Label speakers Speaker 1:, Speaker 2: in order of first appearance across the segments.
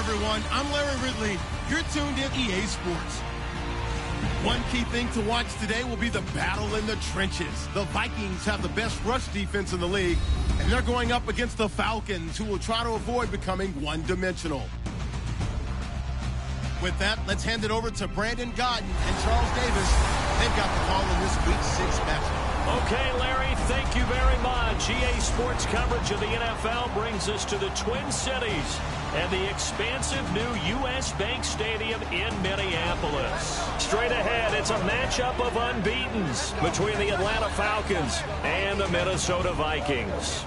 Speaker 1: everyone. I'm Larry Ridley. You're tuned in EA Sports. One key thing to watch today will be the battle in the trenches. The Vikings have the best rush defense in the league, and they're going up against the Falcons, who will try to avoid becoming one-dimensional. With that, let's hand it over to Brandon Godden and Charles Davis. They've got the call in this Week 6 matchup.
Speaker 2: Okay, Larry, thank you very much. EA Sports coverage of the NFL brings us to the Twin Cities and the expansive new U.S. Bank Stadium in Minneapolis. Straight ahead, it's a matchup of unbeatens between the Atlanta Falcons and the Minnesota Vikings.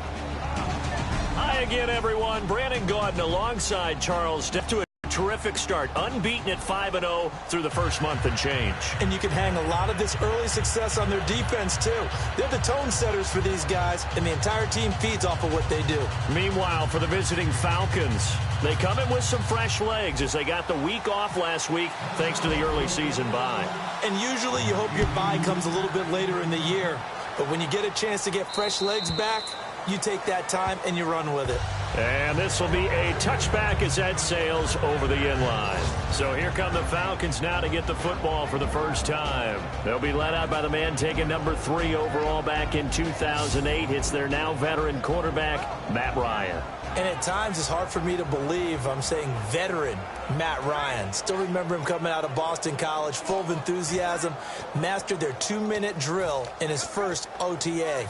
Speaker 2: Hi again, everyone. Brandon Gaudin alongside Charles Davis to a terrific start, unbeaten at 5-0 through the first month and change.
Speaker 3: And you can hang a lot of this early success on their defense, too. They're the tone setters for these guys, and the entire team feeds off of what they do.
Speaker 2: Meanwhile, for the visiting Falcons, they come in with some fresh legs as they got the week off last week thanks to the early season bye.
Speaker 3: And usually you hope your bye comes a little bit later in the year. But when you get a chance to get fresh legs back, you take that time and you run with it.
Speaker 2: And this will be a touchback as that sails over the inline. So here come the Falcons now to get the football for the first time. They'll be led out by the man taking number 3 overall back in 2008. It's their now veteran quarterback, Matt Ryan.
Speaker 3: And at times it's hard for me to believe I'm saying veteran Matt Ryan. Still remember him coming out of Boston College, full of enthusiasm, mastered their 2-minute drill in his first OTA.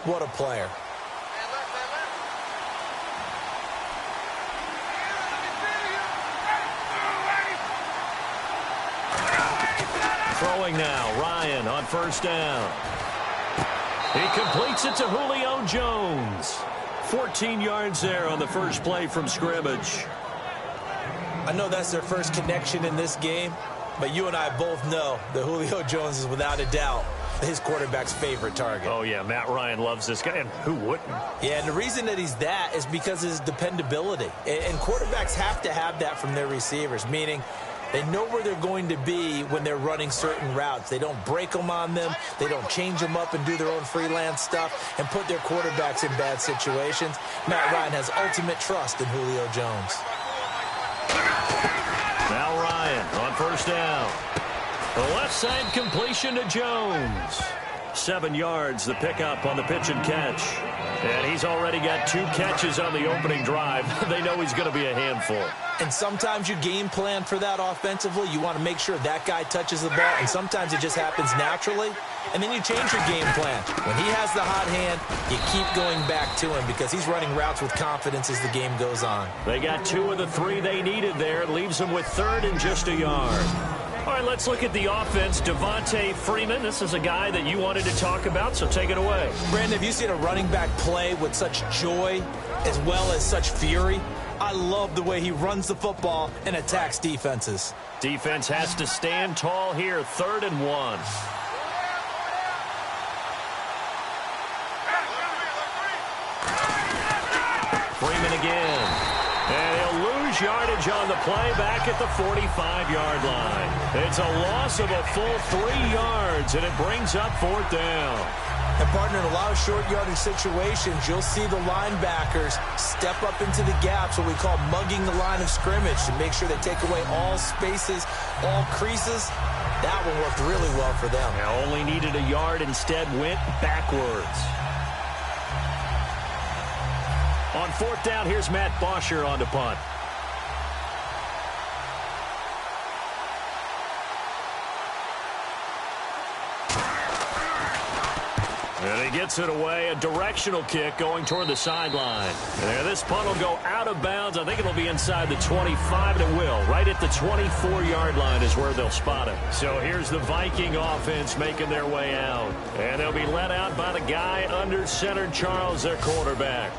Speaker 3: What a player.
Speaker 2: Throwing now, Ryan on first down. He completes it to Julio Jones. 14 yards there on the first play from scrimmage.
Speaker 3: I know that's their first connection in this game, but you and I both know that Julio Jones is without a doubt his quarterback's favorite target.
Speaker 2: Oh, yeah, Matt Ryan loves this guy, and who wouldn't?
Speaker 3: Yeah, and the reason that he's that is because of his dependability. And quarterbacks have to have that from their receivers, meaning they know where they're going to be when they're running certain routes. They don't break them on them. They don't change them up and do their own freelance stuff and put their quarterbacks in bad situations. Matt Ryan has ultimate trust in Julio Jones.
Speaker 2: Now Ryan on first down. The left side completion to Jones. 7 yards, the pickup on the pitch and catch. And he's already got 2 catches on the opening drive. They know he's going to be a handful.
Speaker 3: And sometimes you game plan for that offensively. You want to make sure that guy touches the ball, and sometimes it just happens naturally. And then you change your game plan. When he has the hot hand, you keep going back to him because he's running routes with confidence as the game goes on.
Speaker 2: They got 2 of the 3 they needed there. It leaves them with 3rd and just a yard. All right, let's look at the offense. Devontae Freeman, this is a guy that you wanted to talk about, so take it away.
Speaker 3: Brandon, have you seen a running back play with such joy as well as such fury? I love the way he runs the football and attacks defenses.
Speaker 2: Defense has to stand tall here, 3rd and 1. Freeman again. And he'll lose yardage on the play back at the 45-yard line. It's a loss of a full 3 yards, and it brings up 4th down.
Speaker 3: And, partner, in a lot of short yardage situations, you'll see the linebackers step up into the gaps, what we call mugging the line of scrimmage, to make sure they take away all spaces, all creases. That one worked really well for them.
Speaker 2: Yeah, only needed a yard, instead went backwards. On 4th down, here's Matt Bosher on the punt. And he gets it away, a directional kick going toward the sideline. And this punt will go out of bounds. I think it'll be inside the 25, and it will. Right at the 24-yard line is where they'll spot it. So here's the Viking offense making their way out. And they'll be led out by the guy under center, Charles, their quarterback.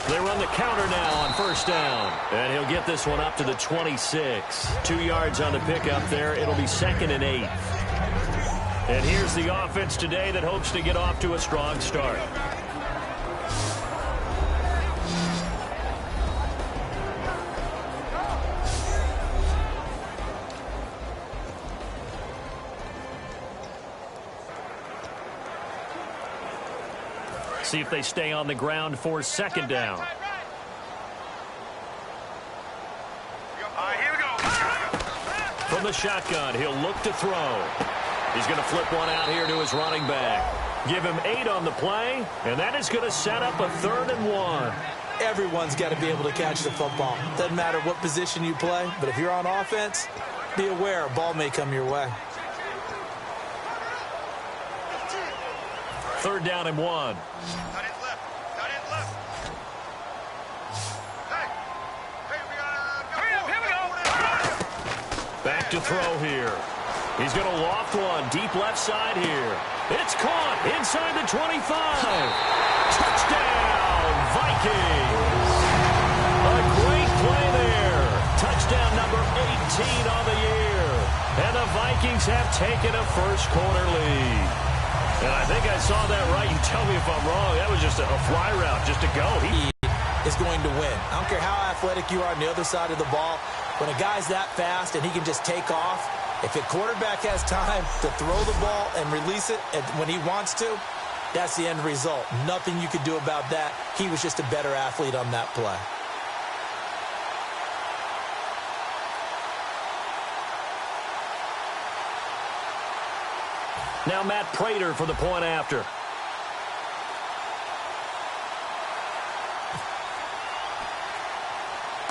Speaker 2: They run the counter now on first down. And he'll get this one up to the 26. 2 yards on the pickup there. It'll be 2nd and 8. And here's the offense today that hopes to get off to a strong start. see if they stay on the ground for second down.
Speaker 4: Here we go.
Speaker 2: From the shotgun, he'll look to throw. He's going to flip one out here to his running back. Give him 8 on the play, and that is going to set up a 3rd and 1.
Speaker 3: Everyone's got to be able to catch the football. Doesn't matter what position you play, but if you're on offense, be aware a ball may come your way.
Speaker 2: 3rd down and 1.
Speaker 4: Cut it left. Cut it left. Hey, we got here we go.
Speaker 2: Back to throw here. He's going to loft one deep left side here. It's caught inside the 25. Touchdown, Vikings. A great play there. Touchdown number 18 on the year. And the Vikings have taken a first-quarter lead. And I think I saw that right. You tell me if I'm wrong. That was just a fly route just to go.
Speaker 3: He is going to win. I don't care how athletic you are on the other side of the ball. When a guy's that fast and he can just take off, if the quarterback has time to throw the ball and release it when he wants to, that's the end result. Nothing you could do about that. He was just a better athlete on that play.
Speaker 2: Now Matt Prater for the point after.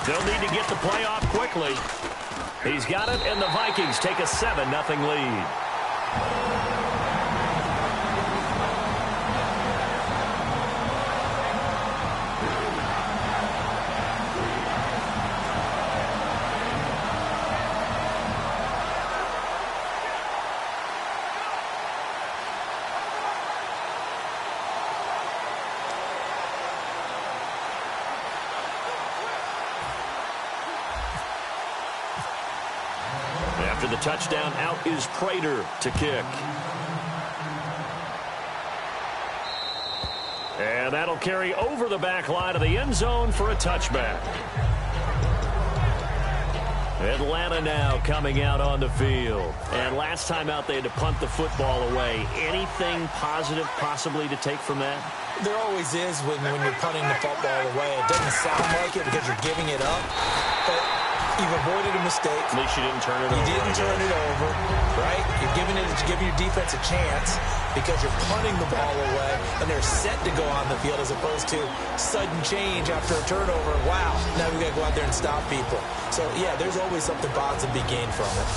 Speaker 2: They'll need to get the play off quickly. He's got it, and the Vikings take a 7-0 lead. After the touchdown, out is Prater to kick. And that'll carry over the back line of the end zone for a touchback. Atlanta now coming out on the field. And last time out, they had to punt the football away. Anything positive possibly to take from that?
Speaker 3: There always is when you're punting the football away. It doesn't sound like it because you're giving it up. But you've avoided a mistake.
Speaker 2: At least you didn't turn it over.
Speaker 3: You didn't turn it over, right? You're giving your defense a chance because you're punting the ball away, and they're set to go on the field as opposed to sudden change after a turnover. Wow, now we've got to go out there and stop people. So, yeah, there's always something positive to be gained from it.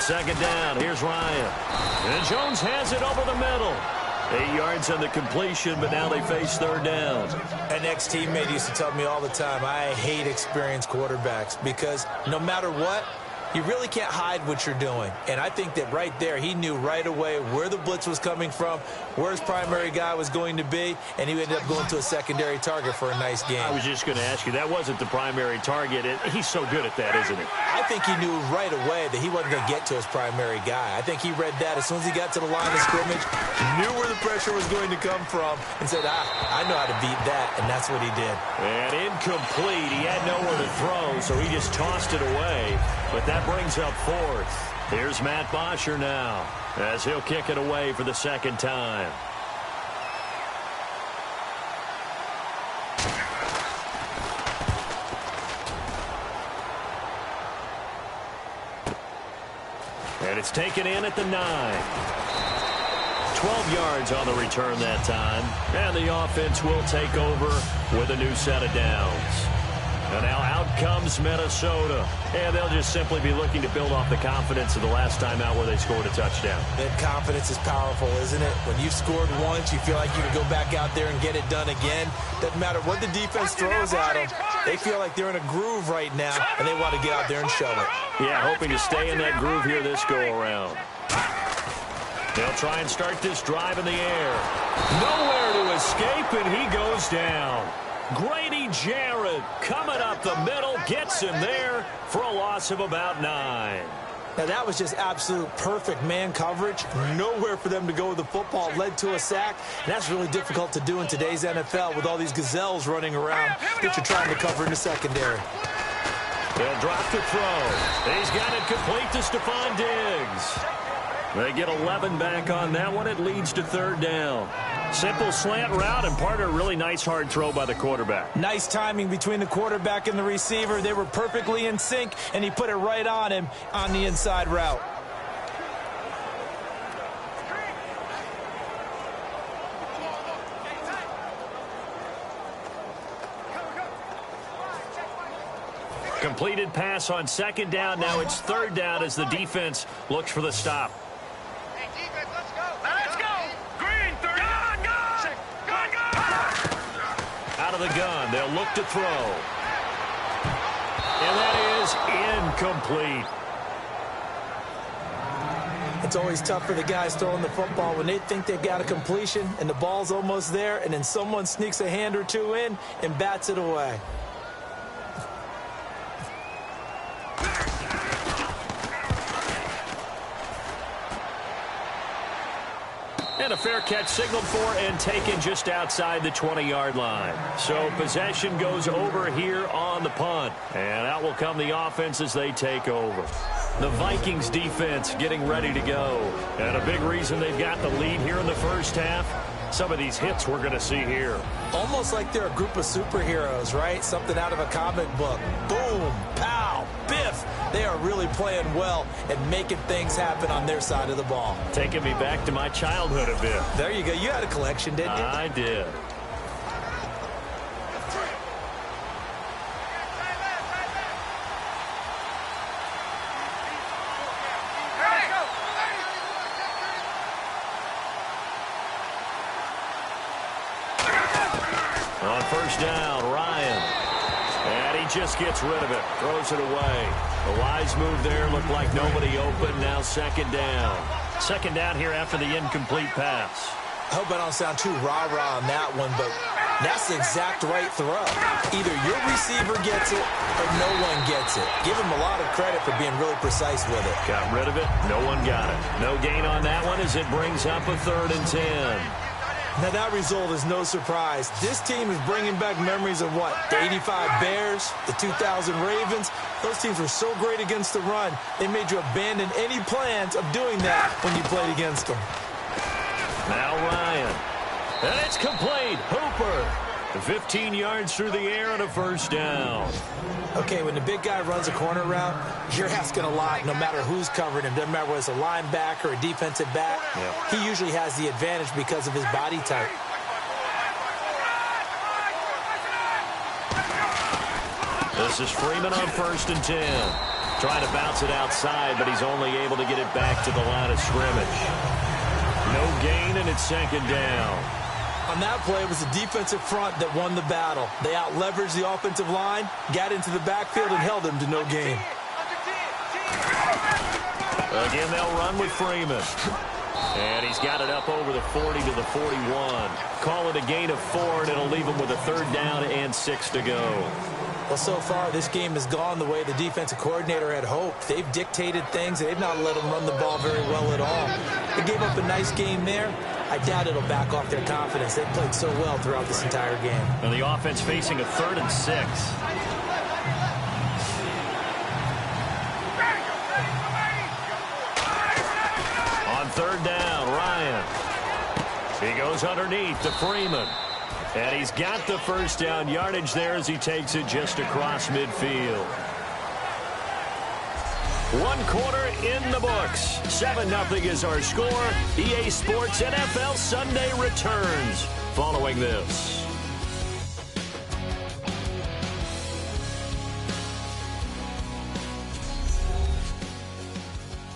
Speaker 2: Second down, here's Ryan. And Jones has it over the middle. 8 yards on the completion, but now they face 3rd down.
Speaker 3: An ex-teammate used to tell me all the time, I hate experienced quarterbacks because no matter what, you really can't hide what you're doing. And I think that right there, he knew right away where the blitz was coming from, where his primary guy was going to be, and he ended up going to a secondary target for a nice game.
Speaker 2: I was just going to ask you, that wasn't the primary target. He's so good at that, isn't he?
Speaker 3: I think he knew right away that he wasn't going to get to his primary guy. I think he read that as soon as he got to the line of scrimmage, knew where the pressure was going to come from, and said, I know how to beat that, and that's what he did.
Speaker 2: And incomplete. He had nowhere to throw, so he just tossed it away. But that brings up 4th. Here's Matt Bosher now, as he'll kick it away for the 2nd time. And it's taken in at the 9. 12 yards on the return that time. And the offense will take over with a new set of downs. And now out comes Minnesota. And they'll just simply be looking to build off the confidence of the last time out where they scored a touchdown.
Speaker 3: That confidence is powerful, isn't it? When you've scored once, you feel like you can go back out there and get it done again. Doesn't matter what the defense throws at them. They feel like they're in a groove right now, and they want to get out there and show it.
Speaker 2: Yeah, hoping to stay in that groove here this go-around. They'll try and start this drive in the air. Nowhere to escape, and he goes down. Grady Jarrett coming up the middle, gets him there for a loss of about 9.
Speaker 3: Now, that was just absolute perfect man coverage. Nowhere for them to go with the football. Led to a sack. And that's really difficult to do in today's NFL with all these gazelles running around that you're trying to cover in the secondary.
Speaker 2: They'll drop the throw. He's got it complete to Stephon Diggs. They get 11 back on that one. It leads to third down. Simple slant route, and part of a really nice hard throw by the quarterback.
Speaker 3: Nice timing between the quarterback and the receiver. They were perfectly in sync, and he put it right on him on the inside route.
Speaker 2: Completed pass on second down. Now it's third down as the defense looks for the stop.
Speaker 4: Hey, defense, let's go. Let's go. Green, third. Go.
Speaker 2: Out of the gun. They'll look to throw. And that is incomplete.
Speaker 3: It's always tough for the guys throwing the football when they think they've got a completion and the ball's almost there, and then someone sneaks a hand or two in and bats it away.
Speaker 2: And a fair catch signaled for and taken just outside the 20-yard line. So possession goes over here on the punt. And out will come the offense as they take over. The Vikings defense getting ready to go. And a big reason they've got the lead here in the first half. Some of these hits we're going to see here.
Speaker 3: Almost like they're a group of superheroes, right? Something out of a comic book. Boom, pow, biff. They are really playing well and making things happen on their side of the ball.
Speaker 2: Taking me back to my childhood a bit.
Speaker 3: There you go. You had a collection, didn't you?
Speaker 2: I did. On first down, Ryan. And he just gets rid of it. Throws it away. A wise move there. Looked like nobody open. Now second down. Second down here after the incomplete pass.
Speaker 3: I hope I don't sound too rah-rah on that one, but that's the exact right throw. Either your receiver gets it or no one gets it. Give him a lot of credit for being really precise with it.
Speaker 2: Got rid of it. No one got it. No gain on that one as it brings up a 3rd and 10.
Speaker 3: Now, that result is no surprise. This team is bringing back memories of what? The 85 Bears, the 2000 Ravens. Those teams were so great against the run, they made you abandon any plans of doing that when you played against them.
Speaker 2: Now Ryan. And it's complete. Hooper. 15 yards through the air and a first down.
Speaker 3: Okay, when the big guy runs a corner route, you're asking a lot no matter who's covering him. Doesn't matter whether it's a linebacker or a defensive back. Yeah. He usually has the advantage because of his body type.
Speaker 2: This is Freeman on 1st and 10. Trying to bounce it outside, but he's only able to get it back to the line of scrimmage. No gain, and it's second down.
Speaker 3: On that play, it was the defensive front that won the battle. They out-leveraged the offensive line, got into the backfield, and held him to no gain.
Speaker 2: Again, they'll run with Freeman. And he's got it up over the 40 to the 41. Call it a gain of 4, and it'll leave him with a 3rd down and 6 to go.
Speaker 3: Well, so far, this game has gone the way the defensive coordinator had hoped. They've dictated things, and they've not let them run the ball very well at all. They gave up a nice game there. I doubt it'll back off their confidence. They played so well throughout this entire game.
Speaker 2: And the offense facing a 3rd and 6. On 3rd down, Ryan. He goes underneath to Freeman. And he's got the first down yardage there as he takes it just across midfield. 1 quarter in the books. 7-0 is our score. EA Sports NFL Sunday returns following this.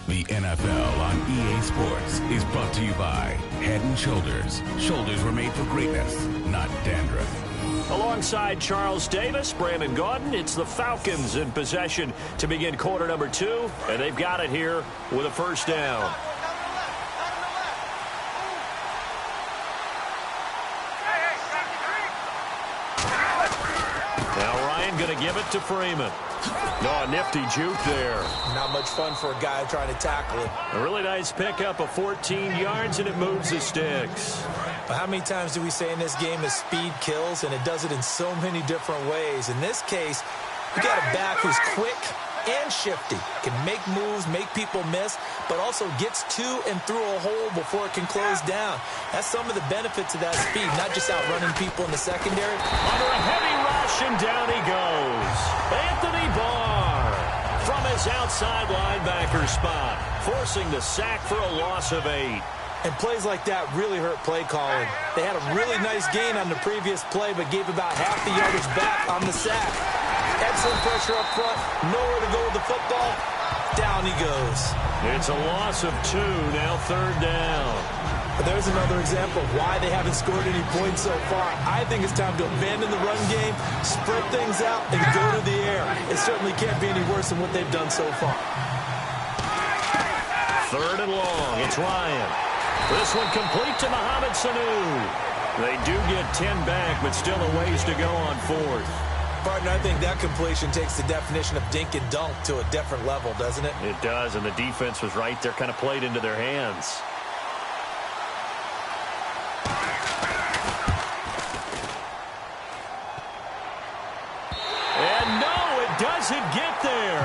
Speaker 5: The NFL on EA Sports is brought to you by Head & Shoulders. Shoulders were made for greatness, not dandruff.
Speaker 2: Alongside Charles Davis, Brandon Gaudin, it's the Falcons in possession to begin quarter number 2, and they've got it here with a first down. Now Ryan going to give it to Freeman. Oh, nifty juke there.
Speaker 3: Not much fun for a guy trying to tackle it.
Speaker 2: A really nice pickup of 14 yards, and it moves the sticks.
Speaker 3: But how many times do we say in this game that speed kills, and it does it in so many different ways? In this case, you got a back who's quick and shifty, can make moves, make people miss, but also gets to and through a hole before it can close down. That's some of the benefits of that speed, not just outrunning people in the secondary.
Speaker 2: Under a heavy rush, and down he goes. Anthony Barr from his outside linebacker spot, forcing the sack for a loss of 8.
Speaker 3: And plays like that really hurt play calling. They had a really nice gain on the previous play, but gave about half the yardage back on the sack. Excellent pressure up front, nowhere to go with the football. Down he goes.
Speaker 2: It's a loss of 2, now 3rd down.
Speaker 3: But there's another example of why they haven't scored any points so far. I think it's time to abandon the run game, spread things out, and go to the air. It certainly can't be any worse than what they've done so far.
Speaker 2: 3rd and long, it's Ryan. This one complete to Mohamed Sanu. They do get 10 back, but still a ways to go on 4th.
Speaker 3: Partner, I think that completion takes the definition of dink and dunk to a different level, doesn't it?
Speaker 2: It does, and the defense was right there, kind of played into their hands. And no, it doesn't get there.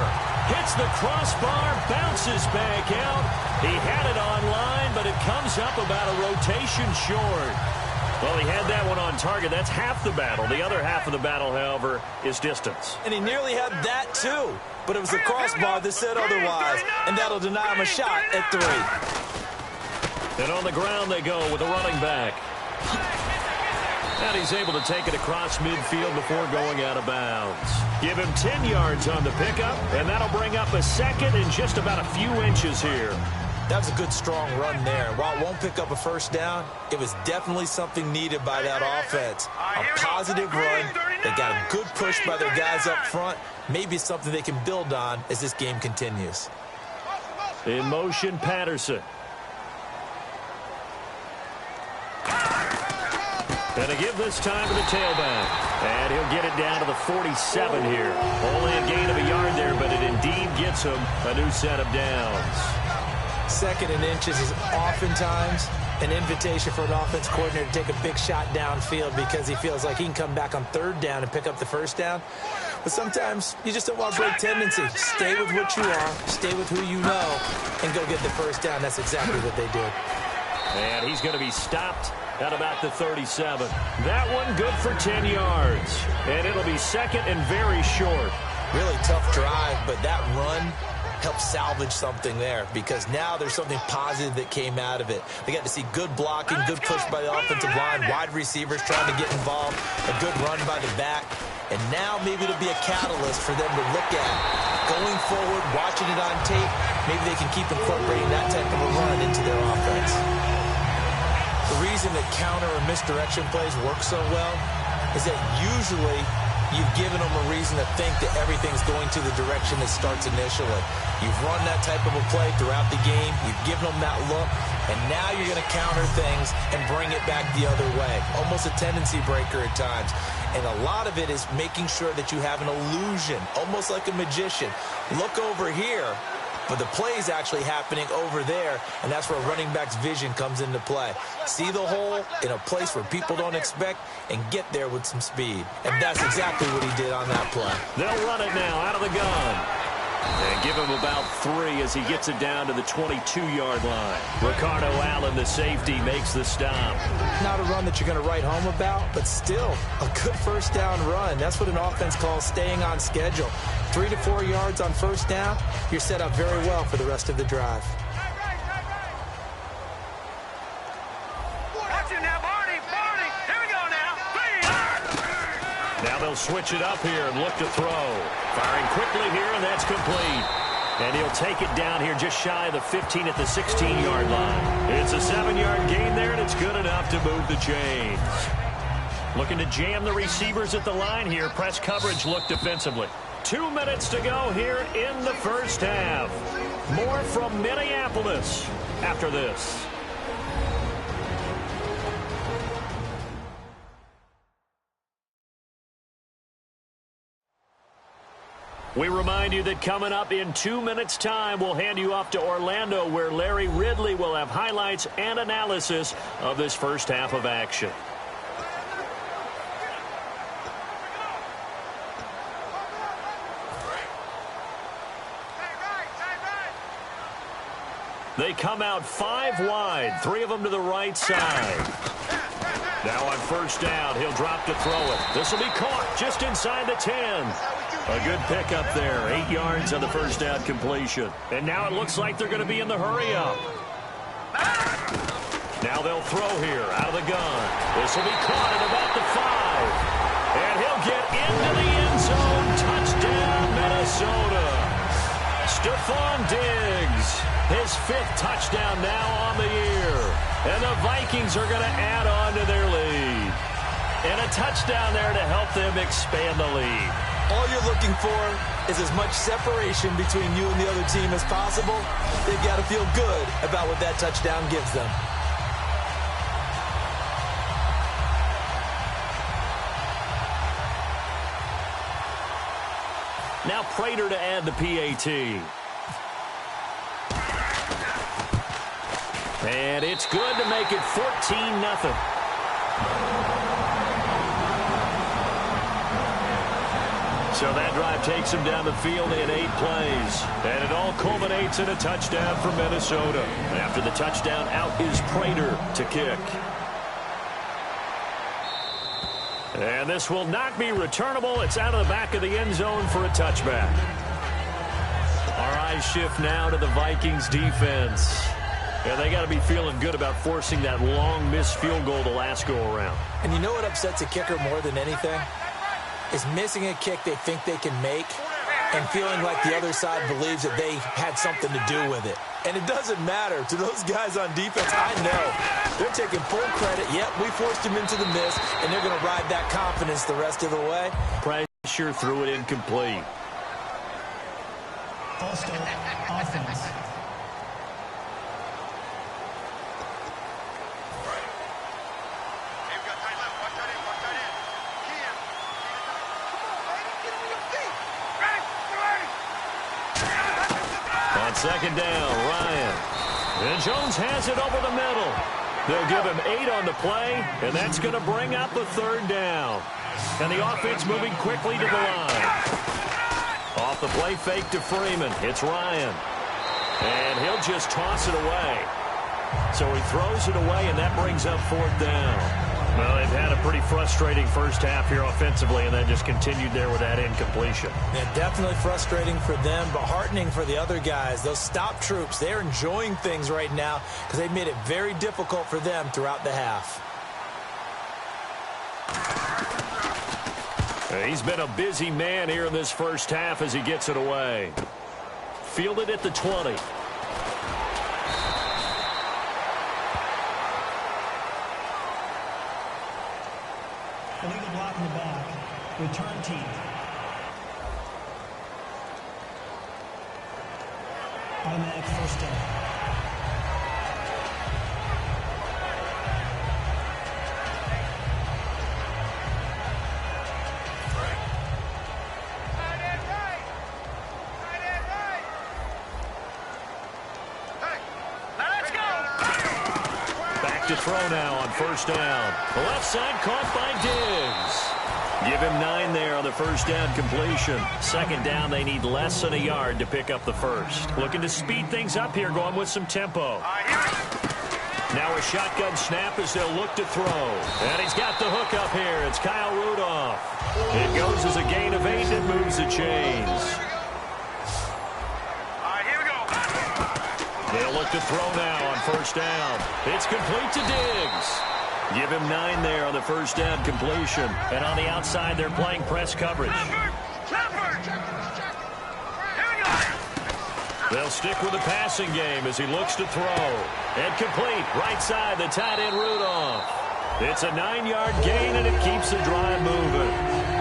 Speaker 2: Hits the crossbar, bounces back out. He had it online, but it comes up about a rotation short. Well, he had that one on target. That's half the battle. The other half of the battle, however, is distance.
Speaker 3: And he nearly had that, too. But it was the crossbar that said otherwise. And that'll deny him a shot at 3.
Speaker 2: And on the ground they go with a running back. And he's able to take it across midfield before going out of bounds. Give him 10 yards on the pickup, and that'll bring up a second in just about a few inches here.
Speaker 3: That was a good, strong run there. While it won't pick up a first down, it was definitely something needed by that offense. A positive run. They got a good push by their guys up front. Maybe it's something they can build on as this game continues.
Speaker 2: In motion, Patterson. And to give this time to the tailback. And he'll get it down to the 47 here. Only a gain of a yard there, but it indeed gets him a new set of downs.
Speaker 3: 2nd and inches is oftentimes an invitation for an offense coordinator to take a big shot downfield because he feels like he can come back on 3rd down and pick up the first down. But sometimes you just don't want to break tendency. Stay with what you are, stay with who you know, and go get the first down. That's exactly what they did.
Speaker 2: And he's going to be stopped at about the 37. That one good for 10 yards. And it'll be 2nd and very short.
Speaker 3: Really tough drive, but that run helped salvage something there because now there's something positive that came out of it. They got to see good blocking, good push by the offensive line, wide receivers trying to get involved, a good run by the back. And now maybe it'll be a catalyst for them to look at going forward, watching it on tape. Maybe they can keep incorporating that type of a run into their offense. The reason that counter or misdirection plays work so well is that usually you've given them a reason to think that everything's going to the direction it starts initially. You've run that type of a play throughout the game. You've given them that look. And now you're going to counter things and bring it back the other way. Almost a tendency breaker at times. And a lot of it is making sure that you have an illusion, almost like a magician. Look over here. But the play is actually happening over there, and that's where a running back's vision comes into play. See the hole in a place where people don't expect and get there with some speed. And that's exactly what he did on that play.
Speaker 2: They'll run it now out of the gun. And give him about 3 as he gets it down to the 22-yard line. Ricardo Allen, the safety, makes the stop.
Speaker 3: Not a run that you're going to write home about, but still a good first down run. That's what an offense calls staying on schedule. 3 to 4 yards on first down, you're set up very well for the rest of the drive.
Speaker 2: Now they'll switch it up here and look to throw. Firing quickly here, and that's complete. And he'll take it down here just shy of the 15 at the 16-yard line. It's a 7-yard gain there, and it's good enough to move the chains. Looking to jam the receivers at the line here. Press coverage look defensively. 2 minutes to go here in the first half. More from Minneapolis after this. We remind you that coming up in 2 minutes' time, we'll hand you off to Orlando, where Larry Ridley will have highlights and analysis of this first half of action. They come out 5 wide, 3 of them to the right side. Now on first down, he'll drop to throw it. This will be caught just inside the 10. A good pickup there, 8 yards on the first down completion. And now it looks like they're going to be in the hurry-up. Now they'll throw here, out of the gun. This will be caught at about the 5. And he'll get into the end zone. Touchdown, Minnesota. Stephon Diggs, his 5th touchdown now on the year. And the Vikings are going to add on to their lead. And a touchdown there to help them expand the lead.
Speaker 3: All you're looking for is as much separation between you and the other team as possible. They've got to feel good about what that touchdown gives them.
Speaker 2: Now Prater to add the PAT. And it's good to make it 14-0. So that drive takes him down the field in 8 plays. And it all culminates in a touchdown for Minnesota. After the touchdown, out is Prater to kick. And this will not be returnable. It's out of the back of the end zone for a touchback. Our eyes shift now to the Vikings defense. And they got to be feeling good about forcing that long missed field goal the last go-around.
Speaker 3: And you know what upsets a kicker more than anything? Is missing a kick they think they can make and feeling like the other side believes that they had something to do with it. And it doesn't matter. To those guys on defense, I know. They're taking full credit. Yep, we forced him into the miss, and they're going to ride that confidence the rest of the way.
Speaker 2: Pressure threw it incomplete.
Speaker 6: False start, offense.
Speaker 2: On second down, Ryan. And Jones has it over the middle. They'll give him 8 on the play, and that's going to bring up the 3rd down. And the offense moving quickly to the line. Off the play fake to Freeman. It's Ryan. And he'll just toss it away. So he throws it away, and that brings up 4th down. Well, they've had a pretty frustrating first half here offensively, and then just continued there with that incompletion.
Speaker 3: Yeah, definitely frustrating for them, but heartening for the other guys. Those stop troops, they're enjoying things right now because they've made it very difficult for them throughout the half.
Speaker 2: He's been a busy man here in this first half as he gets it away. Fielded at the 20.
Speaker 6: Illegal block in the back. Return team. Automatic first down.
Speaker 2: To throw now on first down. The left side caught by Diggs. Give him 9 there on the first down completion. Second down, they need less than a yard to pick up the first. Looking to speed things up here, going with some tempo. Now a shotgun snap as they'll look to throw. And he's got the hook up here. It's Kyle Rudolph. It goes as a gain of 8 and moves the chains. They'll look to throw now on first down. It's complete to Diggs. Give him 9 there on the first down completion. And on the outside, they're playing press coverage. They'll stick with the passing game as he looks to throw. And complete. Right side, the tight end Rudolph. It's a 9-yard gain, and it keeps the drive moving.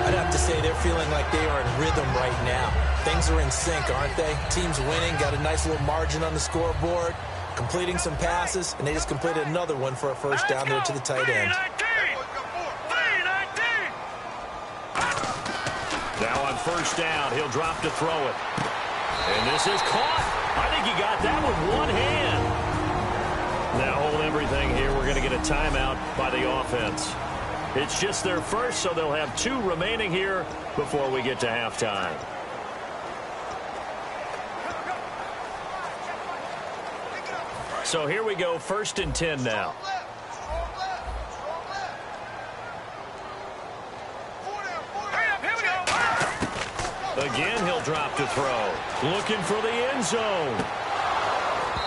Speaker 3: I'd have to say they're feeling like they are in rhythm right now. Things are in sync, aren't they? Team's winning, got a nice little margin on the scoreboard, completing some passes, and they just completed another one for a first down there to the tight end.
Speaker 2: Now on first down, he'll drop to throw it. And this is caught. I think he got that with one hand. Now hold everything here. We're going to get a timeout by the offense. It's just their first, so they'll have 2 remaining here before we get to halftime. So here we go, 1st and 10 now. Again, he'll drop to throw. Looking for the end zone.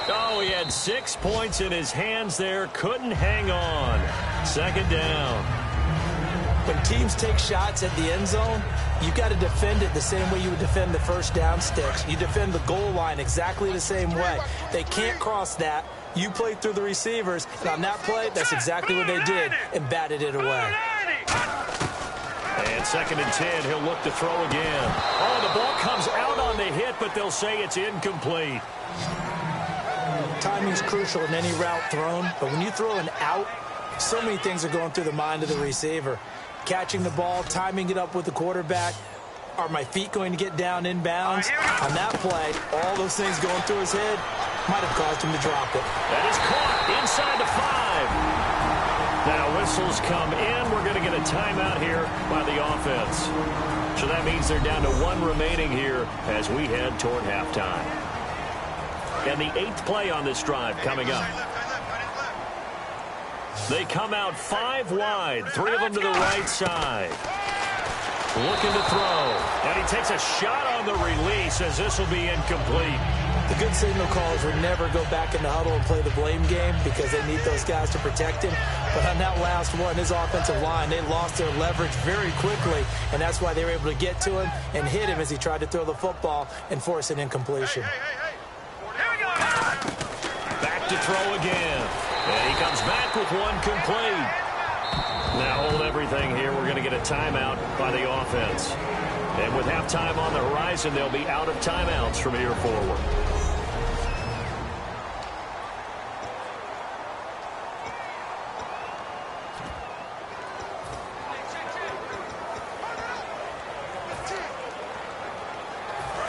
Speaker 2: Oh, he had 6 points in his hands there. Couldn't hang on. 2nd down.
Speaker 3: When teams take shots at the end zone, you've got to defend it the same way you would defend the first down sticks. You defend the goal line exactly the same way. They can't cross that. You play through the receivers, and on that play, that's exactly what they did, and batted it away.
Speaker 2: And 2nd and 10, he'll look to throw again. Oh, the ball comes out on the hit, but they'll say it's incomplete.
Speaker 3: Timing's crucial in any route thrown, but when you throw an out, so many things are going through the mind of the receiver. Catching the ball, timing it up with the quarterback. Are my feet going to get down inbounds? On that play, all those things going through his head might have caused him to drop it.
Speaker 2: That is caught inside the 5. Now whistles come in. We're going to get a timeout here by the offense. So that means they're down to 1 remaining here as we head toward halftime. And the 8th play on this drive coming up. They come out 5 wide, 3 of them to the right side. Looking to throw. And he takes a shot on the release as this will be incomplete.
Speaker 3: The good signal callers would never go back in the huddle and play the blame game because they need those guys to protect him. But on that last one, his offensive line, they lost their leverage very quickly, and that's why they were able to get to him and hit him as he tried to throw the football and force an incompletion.
Speaker 2: Back to throw again. And he comes back with 1 complete. Now hold everything here. We're going to get a timeout by the offense. And with halftime on the horizon, they'll be out of timeouts from here forward.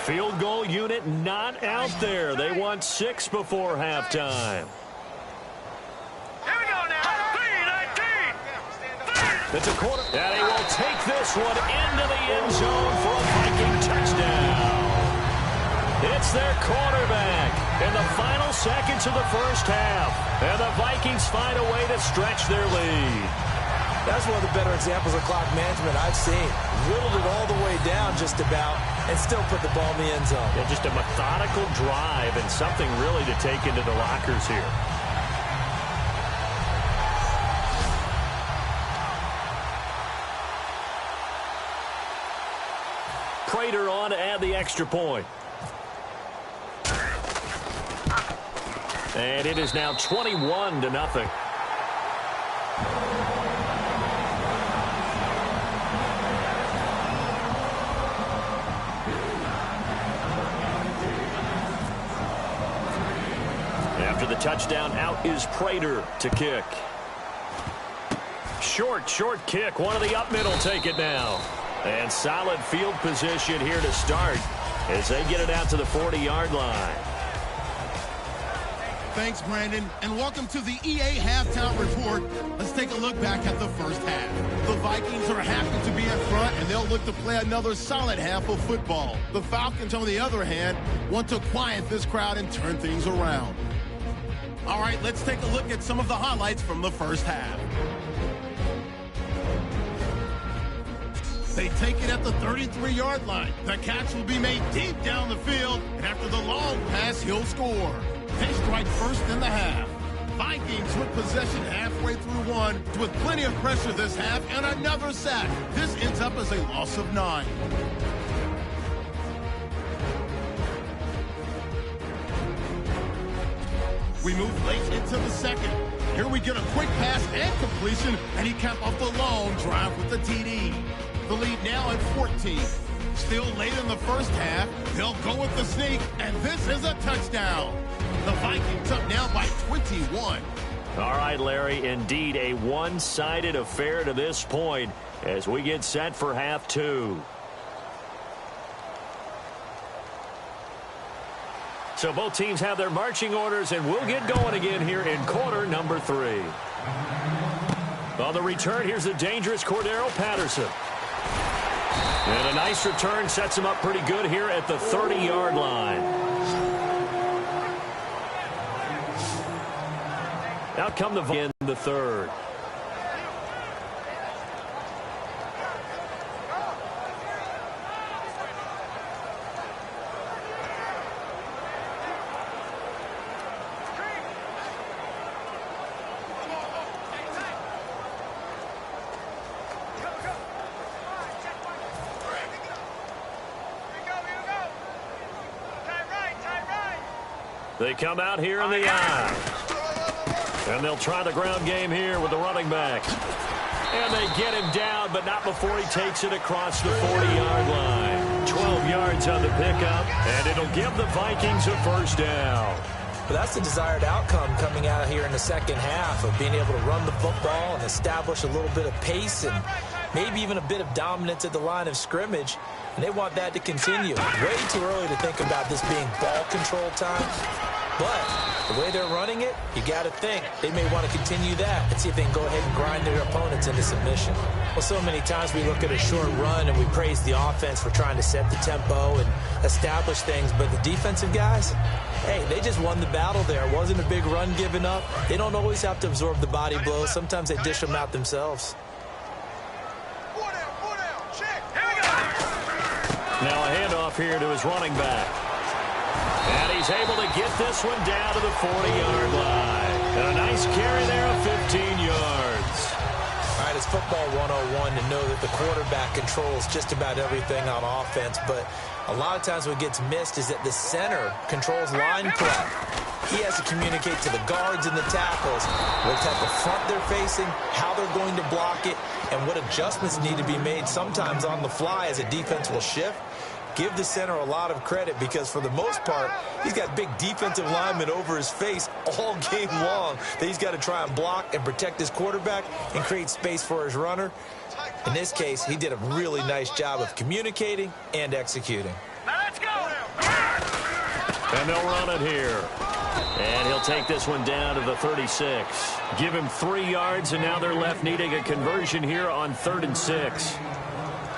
Speaker 2: Field goal unit not out there. They want 6 before halftime. It's a quarter. And he will take this one into the end zone for a Viking touchdown. It's their quarterback in the final seconds of the first half. And the Vikings find a way to stretch their lead.
Speaker 3: That's one of the better examples of clock management I've seen. Whittled it all the way down just about and still put the ball in the end zone.
Speaker 2: Yeah, just a methodical drive and something really to take into the lockers here. Prater on to add the extra point. And it is now 21-0. After the touchdown, out is Prater to kick. Short kick. One of the up middle take it now. And solid field position here to start as they get it out to the 40-yard line.
Speaker 1: Thanks, Brandon, and welcome to the EA Halftime Report. Let's take a look back at the first half. The Vikings are happy to be in front, and they'll look to play another solid half of football. The Falcons, on the other hand, want to quiet this crowd and turn things around. All right, let's take a look at some of the highlights from the first half. They take it at the 33-yard line. The catch will be made deep down the field, and after the long pass, he'll score. They strike first in the half. Vikings with possession halfway through one with plenty of pressure this half and another sack. This ends up as a loss of 9. We move late into the second. Here we get a quick pass and completion, and he capped off the long drive with the TD. The lead now at 14. Still late in the first half. They'll go with the sneak, and this is a touchdown. The Vikings up now by 21.
Speaker 2: All right, Larry, indeed a one-sided affair to this point as we get set for half 2. So both teams have their marching orders, and we'll get going again here in quarter number 3. On the return, here's the dangerous Cordero Patterson. And a nice return sets him up pretty good here at the 30-yard line. Out come the Vikings in the third. They come out here in the eye. And they'll try the ground game here with the running back. And they get him down, but not before he takes it across the 40-yard line. 12 yards on the pickup, and it'll give the Vikings a first down.
Speaker 3: But that's the desired outcome coming out here in the second half of being able to run the football and establish a little bit of pace and maybe even a bit of dominance at the line of scrimmage. And they want that to continue. Way too early to think about this being ball control time. But the way they're running it, you got to think they may want to continue that and see if they can go ahead and grind their opponents into submission. Well, so many times we look at a short run and we praise the offense for trying to set the tempo and establish things. But the defensive guys, hey, they just won the battle there. It wasn't a big run given up. They don't always have to absorb the body blows. Sometimes they dish them out themselves.
Speaker 2: Now a handoff here to his running back. And he's able to get this one down to the 40-yard line. And a nice carry there of 15 yards.
Speaker 3: All right, it's football 101 to know that the quarterback controls just about everything on offense. But a lot of times what gets missed is that the center controls line play. He has to communicate to the guards and the tackles what type of front they're facing, how they're going to block it, and what adjustments need to be made sometimes on the fly as a defense will shift. Give the center a lot of credit because for the most part, he's got big defensive linemen over his face all game long that he's got to try and block and protect his quarterback and create space for his runner. In this case, he did a really nice job of communicating and executing.
Speaker 4: Now let's go.
Speaker 2: And they'll run it here. And he'll take this one down to the 36. Give him 3 yards, and now they're left needing a conversion here on 3rd and 6.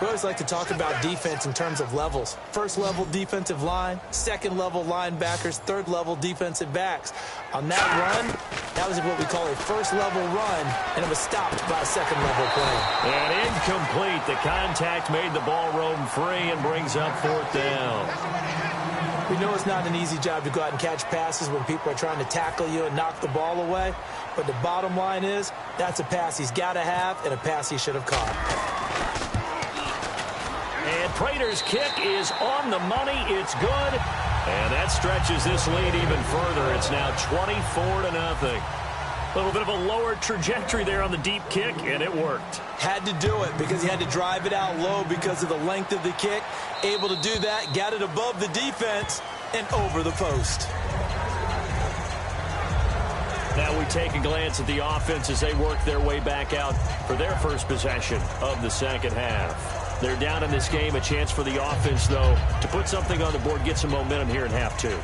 Speaker 3: We always like to talk about defense in terms of levels. First level defensive line, second level linebackers, third level defensive backs. On that run, that was what we call a first level run, and it was stopped by a second level play.
Speaker 2: And incomplete. The contact made the ball roam free and brings up 4th down.
Speaker 3: We know it's not an easy job to go out and catch passes when people are trying to tackle you and knock the ball away. But the bottom line is, that's a pass he's got to have and a pass he should have caught.
Speaker 2: And Prater's kick is on the money. It's good. And that stretches this lead even further. It's now 24-0. A little bit of a lower trajectory there on the deep kick, and it worked.
Speaker 3: Had to do it because he had to drive it out low because of the length of the kick. Able to do that, got it above the defense and over the post.
Speaker 2: Now we take a glance at the offense as they work their way back out for their first possession of the second half. They're down in this game. A chance for the offense, though, to put something on the board, get some momentum here in half 2.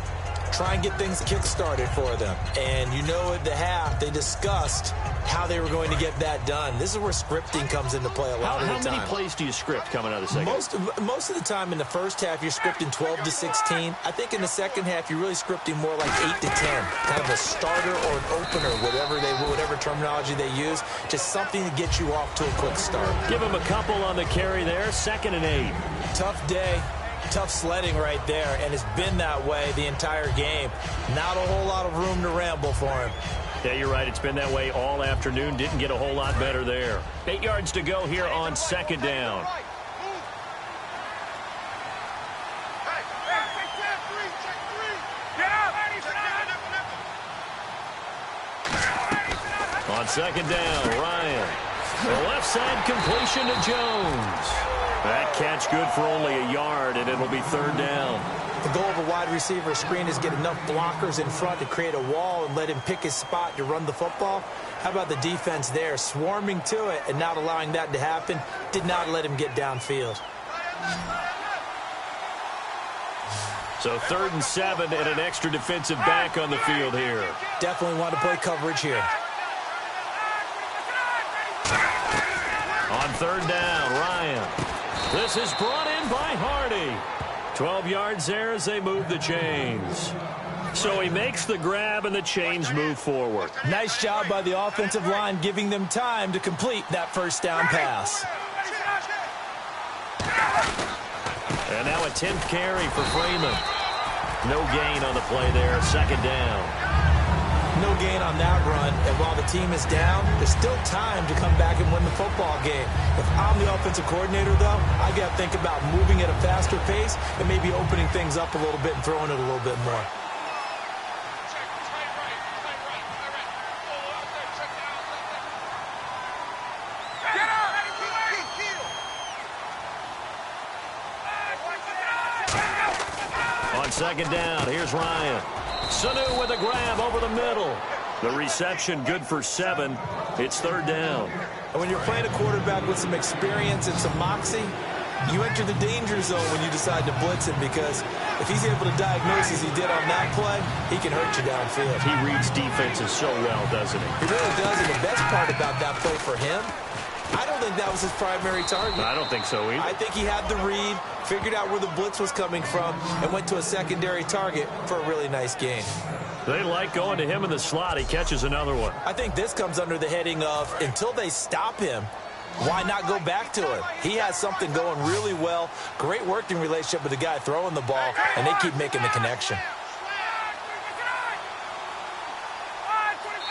Speaker 3: Try and get things kick-started for them. And you know at the half, they discussed how they were going to get that done. This is where scripting comes into play a lot of the time.
Speaker 2: How many plays do you script coming out of the second?
Speaker 3: Most of the time in the first half, you're scripting 12 to 16. I think in the second half, you're really scripting more like 8 to 10. Kind of a starter or an opener, whatever terminology they use. Just something to get you off to a quick start.
Speaker 2: Give them a couple on the carry there. 2nd and 8.
Speaker 3: Tough day. Tough sledding right there, and it's been that way the entire game. Not a whole lot of room to ramble for him.
Speaker 2: Yeah, you're right. It's been that way all afternoon. Didn't get a whole lot better there. 8 yards to go here on 2nd down. On 2nd down, Ryan. The left side completion to Jones. That catch good for only a yard, and it'll be 3rd down.
Speaker 3: The goal of a wide receiver screen is get enough blockers in front to create a wall and let him pick his spot to run the football. How about the defense there, swarming to it and not allowing that to happen? Did not let him get downfield.
Speaker 2: So 3rd and 7 and an extra defensive back on the field here.
Speaker 3: Definitely want to play coverage here.
Speaker 2: On 3rd down, Ryan. This is brought in by Hardy. 12 yards there as they move the chains. So he makes the grab and the chains move forward.
Speaker 3: Nice job by the offensive line giving them time to complete that first down pass.
Speaker 2: And now a 10th carry for Freeman. No gain on the play there. 2nd down.
Speaker 3: No gain on that run. And while the team is down, there's still time to come back and win the football game. If I'm the offensive coordinator, though, I got to think about moving at a faster pace and maybe opening things up a little bit and throwing it a little bit more.
Speaker 2: On 2nd down, here's Ryan. Sanu with a grab over the middle. The reception good for 7. It's 3rd down.
Speaker 3: And when you're playing a quarterback with some experience and some moxie, you enter the danger zone when you decide to blitz him, because if he's able to diagnose as he did on that play, he can hurt you downfield.
Speaker 2: He reads defenses so well, doesn't he?
Speaker 3: He really does, and the best part about that play for him, I don't think that was his primary target.
Speaker 2: I don't think so either.
Speaker 3: I think he had the read, figured out where the blitz was coming from, and went to a secondary target for a really nice gain.
Speaker 2: They like going to him in the slot. He catches another one.
Speaker 3: I think this comes under the heading of, until they stop him, why not go back to it? He has something going really well. Great working relationship with the guy throwing the ball, and they keep making the connection.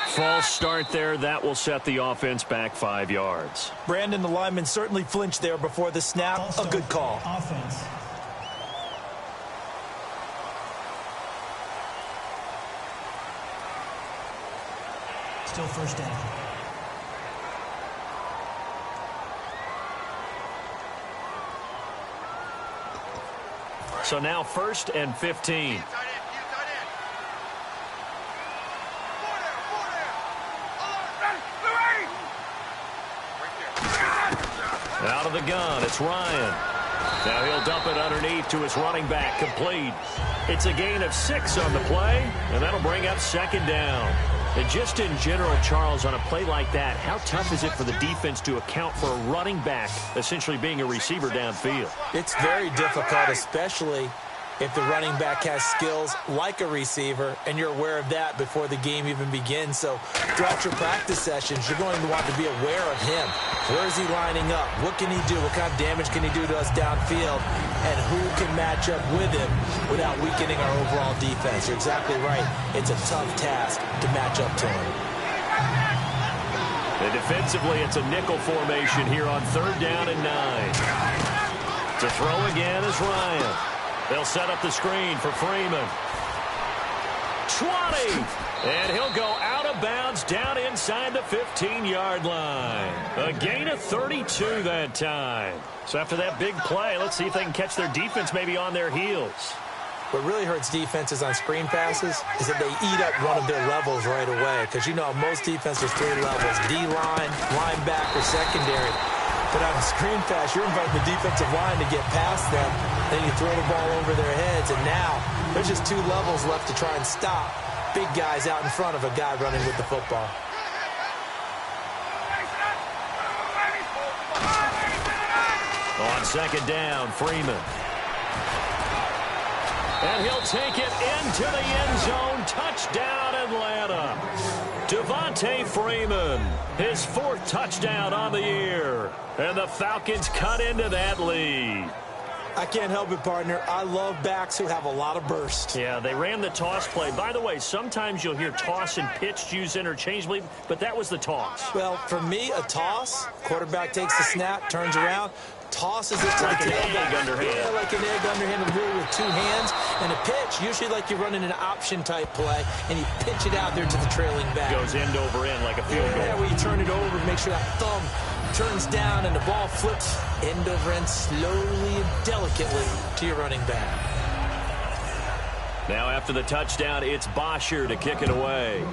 Speaker 2: False start there. That will set the offense back 5 yards.
Speaker 3: Brandon, the lineman certainly flinched there before the snap. A good call.
Speaker 6: Offense. Still 1st down.
Speaker 2: So now 1st and 15. Out of the gun, it's Ryan. Now he'll dump it underneath to his running back, complete. It's a gain of 6 on the play, and that'll bring up 2nd down. And just in general, Charles, on a play like that, how tough is it for the defense to account for a running back essentially being a receiver downfield?
Speaker 3: It's very difficult, especially if the running back has skills like a receiver, and you're aware of that before the game even begins. So throughout your practice sessions, you're going to want to be aware of him. Where is he lining up? What can he do? What kind of damage can he do to us downfield? And who can match up with him without weakening our overall defense? You're exactly right. It's a tough task to match up to him.
Speaker 2: And defensively, it's a nickel formation here on 3rd down and 9. To throw again is Ryan. They'll set up the screen for Freeman. 20! And he'll go out of bounds down inside the 15-yard line. A gain of 32 that time. So after that big play, let's see if they can catch their defense maybe on their heels.
Speaker 3: What really hurts defenses on screen passes is that they eat up one of their levels right away. Because you know most defenses 3 levels: D-line, linebacker, secondary. But on a screen pass, you're inviting the defensive line to get past them. Then you throw the ball over their heads, and now there's just 2 levels left to try and stop big guys out in front of a guy running with the football.
Speaker 2: On 2nd down, Freeman. And he'll take it into the end zone. Touchdown, Atlanta. Devontae Freeman, his 4th touchdown on the year. And the Falcons cut into that lead.
Speaker 3: I can't help it, partner. I love backs who have a lot of burst.
Speaker 2: Yeah, they ran the toss play. By the way, sometimes you'll hear toss and pitch used interchangeably, but that was the toss.
Speaker 3: Well, for me, a toss, quarterback takes the snap, turns around, tosses it to
Speaker 2: like
Speaker 3: the
Speaker 2: an egg underhand.
Speaker 3: Yeah, like an egg underhand, really with 2 hands. And a pitch, usually like you're running an option-type play, and you pitch it out there to the trailing back.
Speaker 2: Goes end over end like a field goal.
Speaker 3: Yeah, where you turn it over to make sure that thumb turns down and the ball flips end over end slowly and delicately to your running back.
Speaker 2: Now after the touchdown, it's Bosher to kick it away.